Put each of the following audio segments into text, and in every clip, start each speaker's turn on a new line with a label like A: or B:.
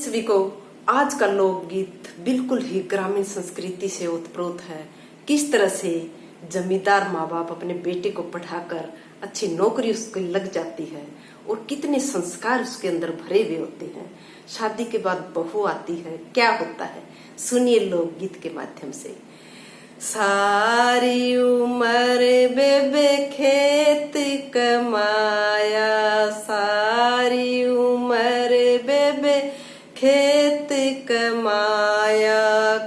A: सभी को आज का लोकगीत बिल्कुल ही ग्रामीण संस्कृति से ओतप्रोत है। किस तरह से जमींदार माँ बाप अपने बेटे को पढ़ाकर अच्छी नौकरी उसको लग जाती है और कितने संस्कार उसके अंदर भरे हुए होते हैं। शादी के बाद बहू आती है, क्या होता है, सुनिए लोकगीत के माध्यम से। सारी उम्र बेबे खेत कमाया, सारी उम्र बेबे खेत कमाया,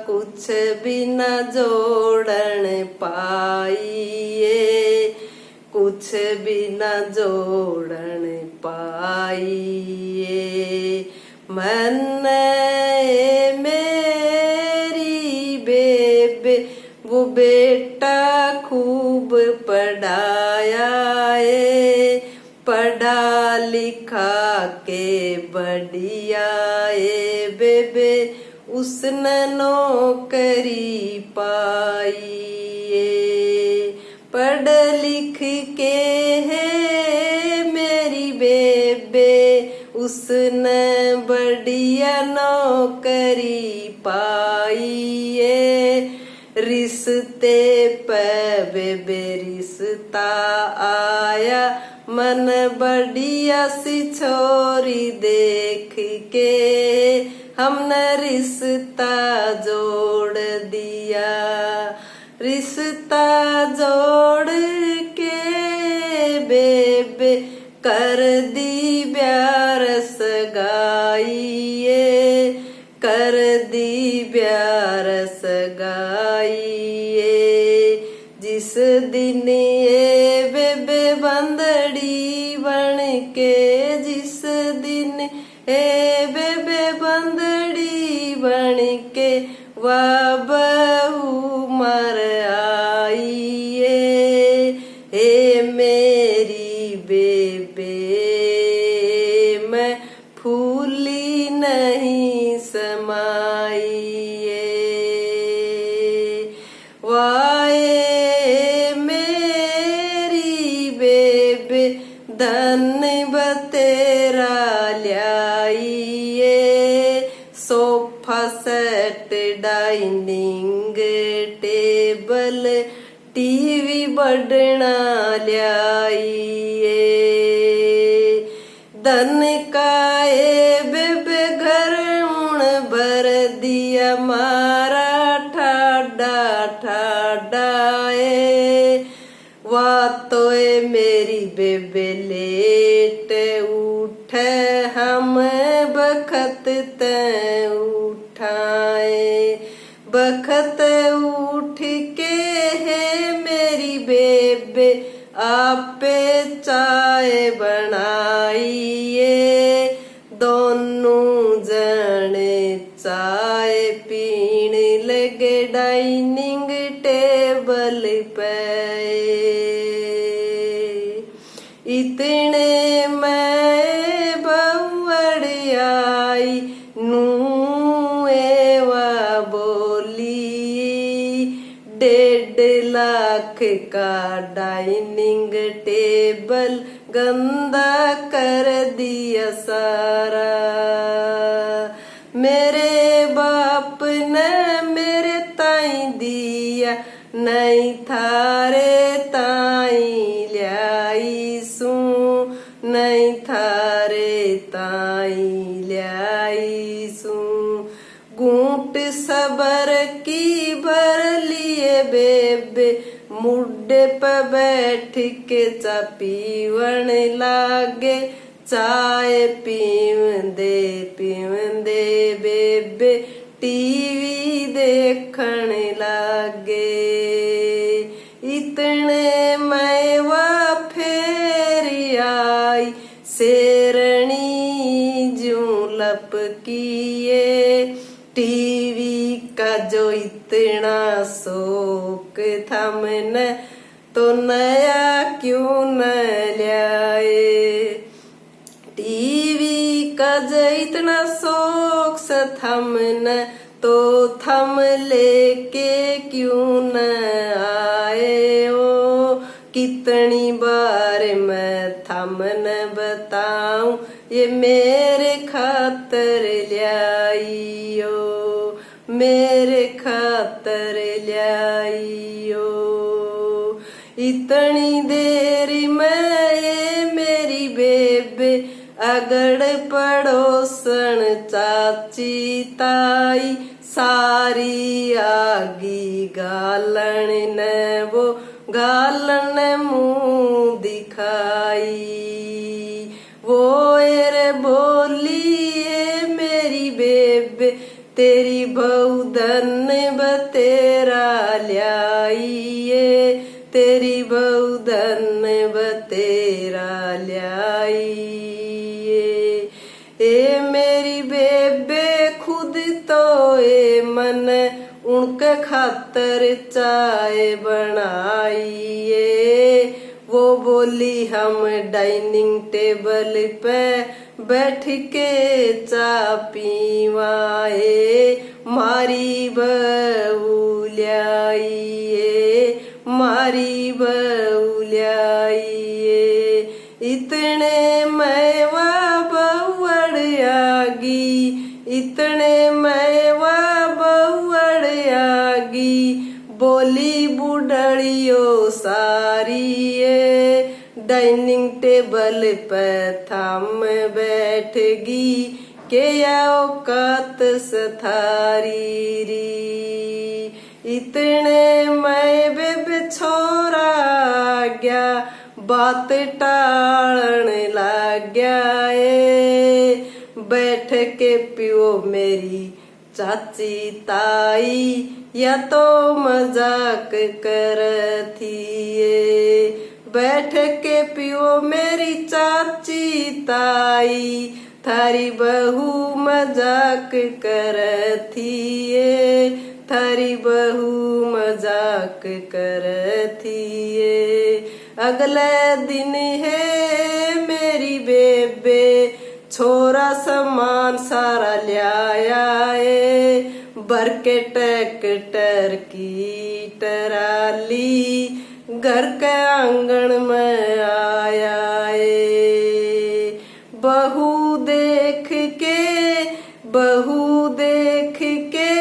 A: कुछ भी न जोड़न पाइए, कुछ भी न जोड़न पाइए। मन मेरी बेबे वो बेटा खूब पढ़ाया है, पढ़ा लिखा के बढ़िया है बेबे उसने नौकरी पाई है। पढ़ लिख के है मेरी बेबे उसने बढ़िया नौकरी पाई है। रिश्ते पे बेबे रिश्ता आया, मन बढ़िया सी छोरी देख के हमने रिश्ता जोड़ दिया। रिश्ता जोड़ के बेबे कर दी प्यार सगाइए, कर दी प्यार सगाइए। जिस दिन ये बेबे बंदड़ी बन के, जिस दिन ए बेबे बंदड़ी बन के वह बहू मर आई है मेरी बेबे मैं फूली नहीं समाई वाए मेरी बेबे धन बतेरा ल्याइए। Sofa set dining table TV बढ़ना ल्याइए। धन का ए बेबे घर उण भर दिया मारा ठाडा ठाडा वा तो मेरी बेबे लेट उठे हम बखत ते उठाए। बखत उठ के है मेरी बेबे आपे चाय बनाइए। दोनों जने चाय पीण लगे डाइनिंग टेबल पे। इतने मैं बउड़ आई नू एवा बोली, 1.5 लाख का डाइनिंग टेबल गंदा कर दिया सारा। मेरे बाप ने मेरे ताई दिया, नहीं थारे ताई ल्याई सू, नहीं थारे ताई ल्याई सू। घूंट सबर की भर लिए बेबे मुड्डे पे बैठ के चा पीवन लागे। चाय पीवन दे बेबे टीवी देखण लागे। इतने मैं वा फेर आई शेरनी जूं लपकिए। टीवी का जो इतना शौक था मैंने तो नया क्यों न लाए। टीवी का जो इतना शौक सा था मैंने तो थम लेके क्यों न आए ओ। कितनी बार मैं थमन बताऊं, ये मेरे खातर ल्याइयो, मेरे खातर ल्याइयो। इतनी देरी में ये मेरी बेबे अगड़ पड़ोसन चाची ताई सारी आगी गालन ने वो गालन मुंह दिखाई। वो एरे बोली ये मेरी बेबे तेरी बहुधन बतेरा ल्याइए, तेरी बहुधन बतेरा ल्याइए। ए मेरी बेबे खुद तो ए मन उनके खातर चाय बनाइए। वो बोली हम डाइनिंग टेबल पे बैठ के चा पीवाए, मारी बहू ल्याइए, मारी बहू ल्याइए। इतने मैवा बहुअड़ आगी, इतने मैवा बहुअड़ आगी, बोली बुढ़ियो सारी ये डाइनिंग टेबल पे थम बैठ गी, के औकात सथारी री। इतने मैं बेबे छोरा आ गया, बात टालन लग गया ए, बैठ के पियो मेरी चाची ताई, या तो मजाक करती है। बैठ के पियो मेरी चाची ताई, थारी बहू मजाक करती है, थारी बहू मजाक करती है। अगले दिन है मेरी बेबे छोरा सामान सारा ल्याया है, भर के ट्रैक्टर की टराली घर के आंगन में आया है। बहू देख के, बहू देख के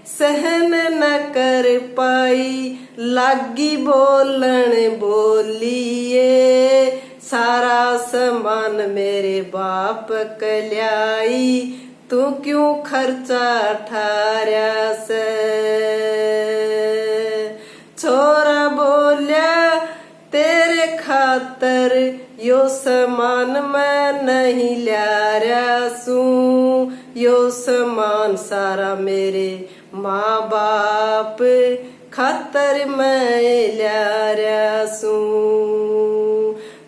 A: सहन न कर पाई, लागी बोलन बोलिए, सारा सामान मेरे बाप कल्याई, तू क्यों खर्चा ठार्या से। छोरा बोलिया तेरे खातर यो सामान मैं नहीं ल्या रहा सू, यो सामान सारा मेरे माँ बाप खातर मैं ल्या रहा सू।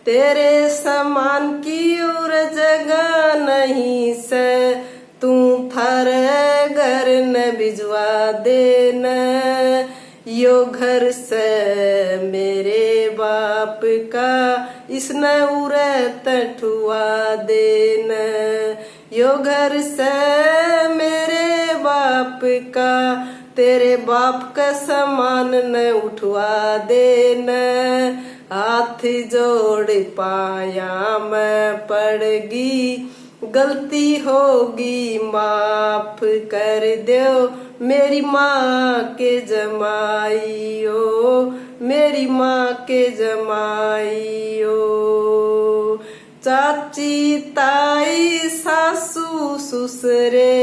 A: तेरे सामान की और जगह नहीं से, तू थारे घर न भिजवा देना, यो घर से मेरे बाप का इसने उरे तठुआ देना, यो घर से मेरे बाप का तेरे बाप का सामान न उठवा देना। हाथ जोड़ पाया मैं पड़गी, गलती होगी माफ कर दो, मेरी माँ के जमाइयो, मेरी माँ के जमाइयो। चाची ताई सासू ससुरे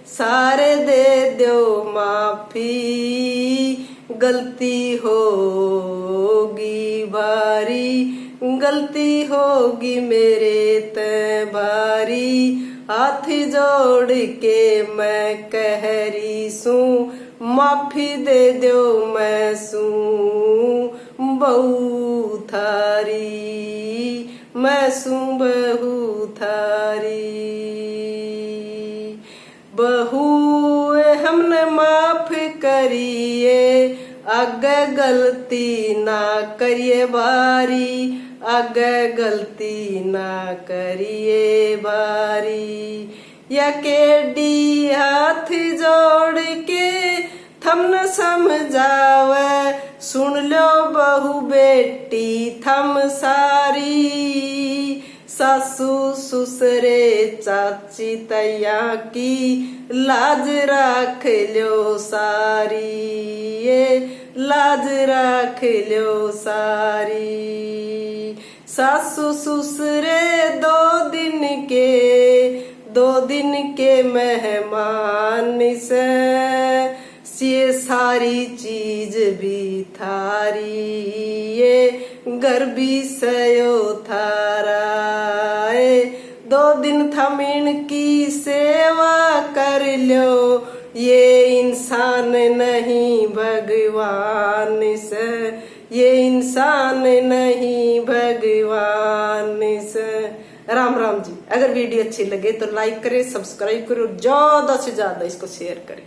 A: सारे दे दो माफी, गलती होगी भारी, गलती होगी मेरे ते भारी। हाथ जोड़ के मैं कह रही सू, माफी दे दो मैं सू बहू थारी, मैं सू बहू थारी। बहू हमने माफ करिए, आगे गलती ना करिए बारी, आगे गलती ना करिए बारी। या केडी हाथ जोड़ के थम न समझावे, सुन लो बहू बेटी थम सारी, सासू ससुरे चाची तैया की लाज रख लो सारी, ये लाज रख लो सारी। सासू ससुरे दो दिन के मेहमान से, ये सारी चीज भी थारी, ये घर भी सयो थारा। 2 दिन थमिन की सेवा कर लो, ये इंसान नहीं भगवान से, ये इंसान नहीं भगवान से। राम राम जी। अगर वीडियो अच्छी लगे तो लाइक करें, सब्सक्राइब करो, ज्यादा से ज्यादा इसको शेयर करें।